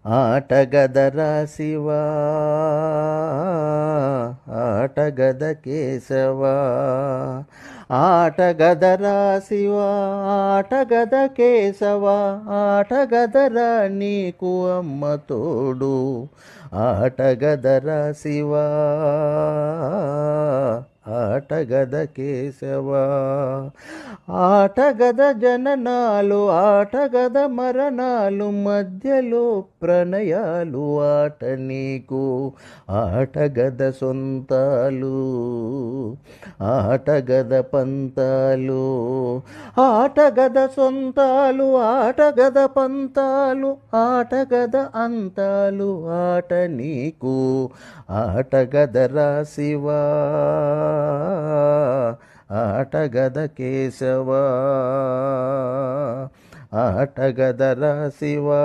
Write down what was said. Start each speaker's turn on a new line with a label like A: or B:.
A: ఆటగదరా శివా, ఆటగద కేశవా. ఆటగదరా శివా, ఆటగద కేశవా. ఆటగదరా నీకు అమ్మ తోడు. ఆటగదరా శివా, ఆటగద కేశవా. ఆటగద జననాలు, ఆటగద మరణాలు, మధ్యలో ప్రణయాలు ఆట నీకు. ఆటగద సొంతాలు, ఆటగద పంతాలు. ఆటగద సొంతాలు, ఆటగద పంతాలు, ఆటగద అంతాలు ఆట నీకు. ఆటగదరా శివా, ఆటగద కేశవా. ఆటగదరా శివా.